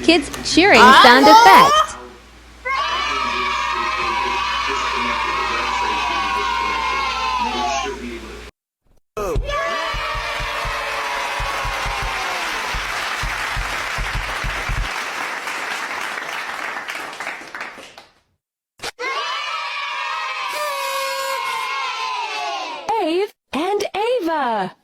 Kids cheering sound effect. Ave and Ava.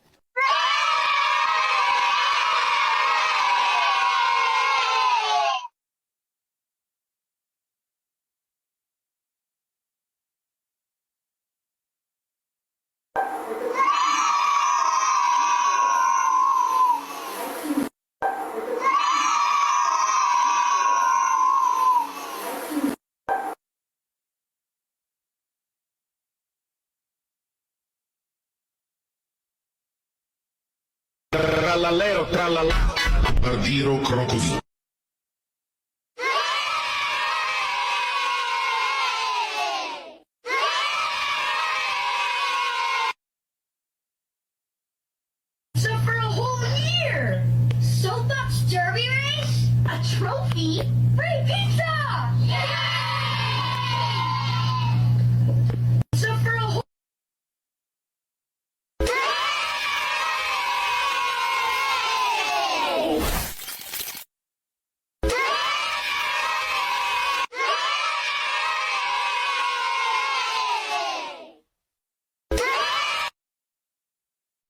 Trallallero, trallallero. Ardiro crocus. So for a whole year, Soapbox Derby race, a trophy, free pizza! Yeah!